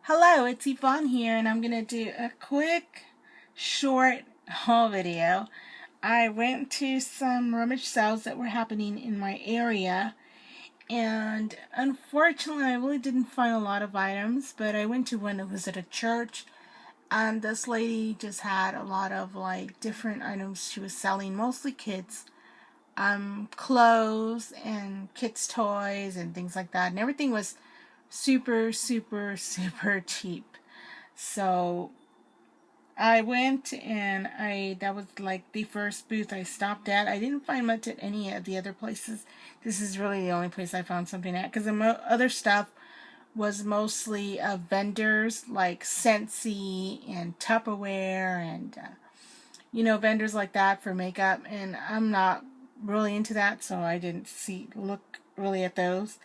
Hello, it's Yvonne here, and I'm going to do a quick, short haul video. I went to some rummage sales that were happening in my area, and unfortunately I really didn't find a lot of items, but I went to one that was at a church, and this lady just had a lot of different items she was selling, mostly kids. Clothes and kids' toys and things like that, and everything was super cheap. So I went, and that was like the first booth I stopped at. I didn't find much at any of the other places. This is really the only place I found something at, because the other stuff was mostly vendors like Scentsy and Tupperware and vendors like that for makeup, and I'm not really into that, so I didn't look really at those.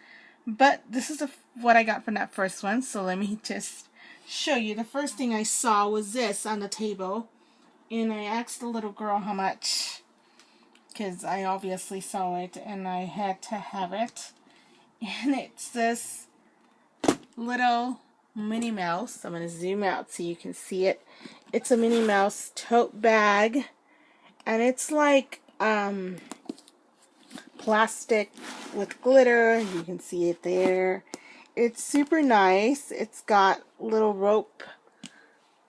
But this is what I got from that first one, so let me just show you. The first thing I saw was this on the table, and I asked the little girl how much, because I obviously saw it and I had to have it. And it's this little Minnie Mouse. I'm going to zoom out so you can see it. It's a Minnie Mouse tote bag, and it's like plastic with glitter. You can see it there. It's super nice. It's got little rope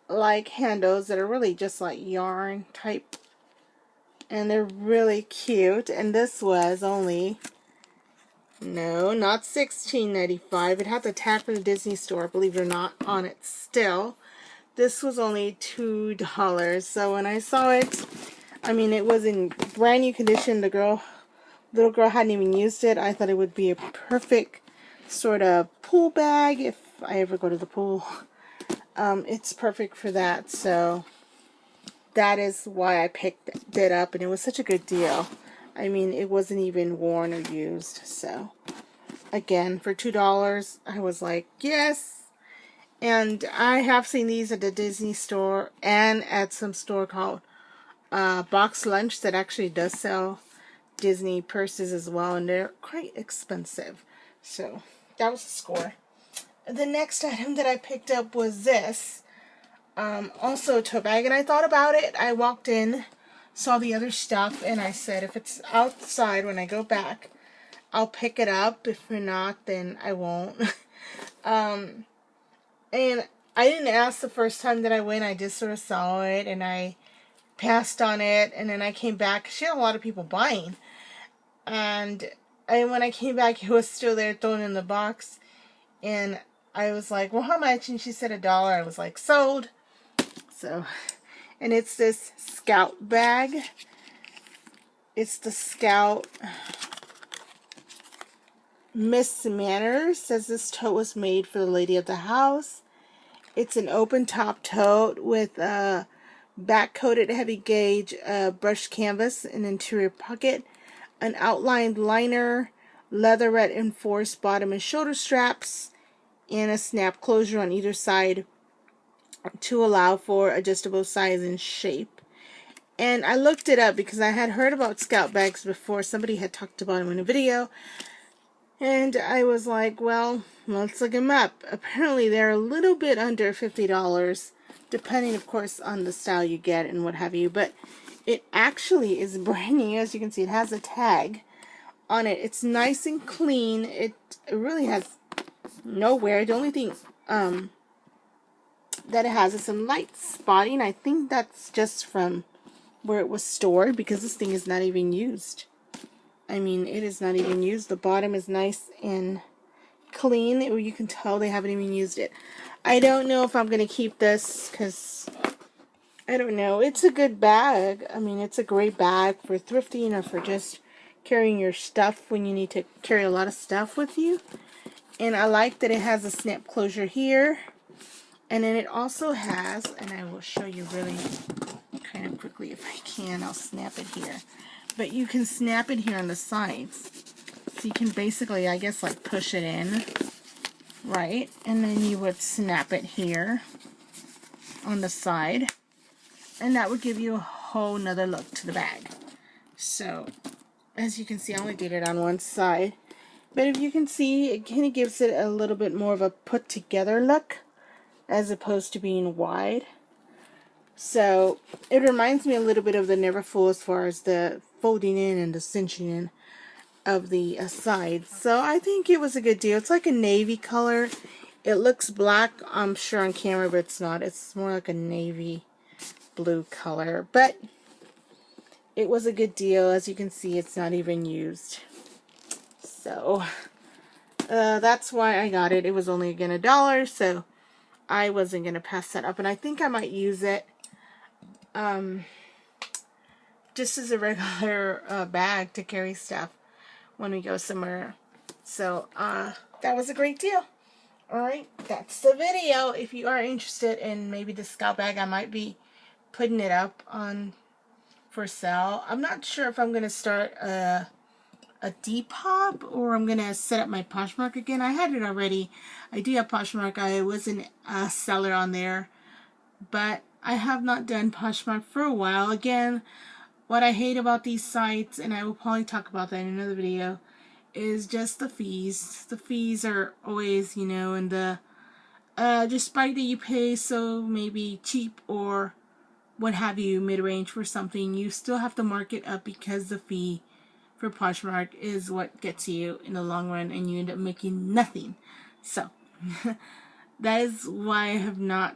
like handles that are really just like yarn type, and they're really cute. And this was only, no, not $16.95. It had the tag from the Disney store, believe it or not, on it still. This was only $2. So when I saw it, I mean, it was in brand new condition. The little girl hadn't even used it. I thought it would be a perfect sort of pool bag if I ever go to the pool. It's perfect for that, so that is why I picked it up, and it was such a good deal. I mean, it wasn't even worn or used, so again, for $2, I was like, yes. And I have seen these at the Disney store and at some store called Box Lunch that actually does sell Disney purses as well, and they're quite expensive. So that was the score. The next item that I picked up was this, also a tote bag, and I thought about it. I walked in, saw the other stuff, and I said if it's outside when I go back, I'll pick it up. If not, then I won't. And I didn't ask the first time that I went. I just sort of saw it, and I passed on it, and then I came back. She had a lot of people buying, and when I came back, it was still there thrown in the box, and I was like, well, how much? And she said $1. I was like, sold. So, and it's this Scout bag. It's the Scout Miss Manners. Says this tote was made for the lady of the house. It's an open top tote with a back coated heavy gauge brushed canvas, an interior pocket, an outlined liner, leatherette enforced bottom and shoulder straps, and a snap closure on either side to allow for adjustable size and shape. And I looked it up because I had heard about Scout bags before. Somebody had talked about them in a video, and I was like, well, let's look them up. Apparently they're a little bit under $50, depending of course on the style you get and what have you, but it actually is brand new. As you can see, it has a tag on it. It's nice and clean. It really has no wear. The only thing that it has is some light spotting. I think that's just from where it was stored, because this thing is not even used. I mean, it is not even used. The bottom is nice and clean. You can tell they haven't even used it. I don't know if I'm going to keep this, because I don't know. It's a good bag. I mean, it's a great bag for thrifting or for just carrying your stuff when you need to carry a lot of stuff with you. And I like that it has a snap closure here. And then it also has, and I will show you really kind of quickly if I can, I'll snap it here. But you can snap it here on the sides. So you can basically, I guess, like push it in, right? And then you would snap it here on the side. And that would give you a whole nother look to the bag. So, as you can see, I only did it on one side. But if you can see, it kind of gives it a little bit more of a put together look. as opposed to being wide. So it reminds me a little bit of the Neverfull as far as the folding in and the cinching in of the sides. So I think it was a good deal. It's like a navy color. It looks black, I'm sure, on camera, but it's not. It's more like a navy blue color. But it was a good deal. As you can see, it's not even used. So that's why I got it. It was only again $1, so I wasn't going to pass that up. And I think I might use it just as a regular bag to carry stuff when we go somewhere. So that was a great deal. Alright, that's the video. If you are interested in maybe the scout bag, I might be putting it up on for sale. I'm not sure if I'm going to start a Depop or I'm going to set up my PoshMark again. I had it already. I do have PoshMark. I wasn't a seller on there, but I have not done PoshMark for a while. Again, what I hate about these sites, and I will probably talk about that in another video, is just the fees. The fees are always, you know, in the despite that you pay so maybe cheap or what have you, mid-range for something, you still have to mark it up because the fee for PoshMark is what gets you in the long run, and you end up making nothing. So that is why I have not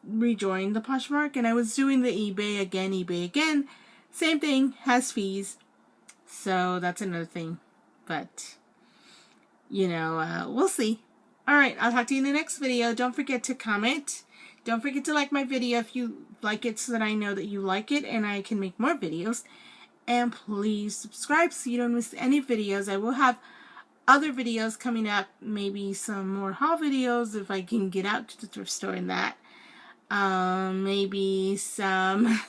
rejoined the PoshMark, and I was doing the eBay again. Same thing, has fees. So that's another thing. But, you know, we'll see. Alright, I'll talk to you in the next video. Don't forget to comment. Don't forget to like my video if you like it, so that I know that you like it and I can make more videos. And please subscribe so you don't miss any videos. I will have other videos coming up. Maybe some more haul videos if I can get out to the thrift store and that. Maybe some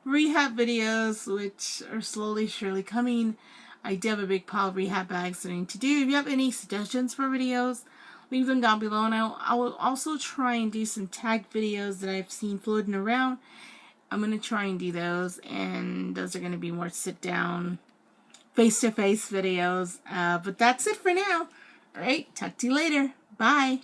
rehab videos, which are slowly surely coming. I do have a big pile of rehab bags that I need to do. If you have any suggestions for videos, leave them down below. And I will also try and do some tag videos that I've seen floating around. I'm going to try and do those. And those are going to be more sit-down, face-to-face videos. But that's it for now. Alright, talk to you later. Bye.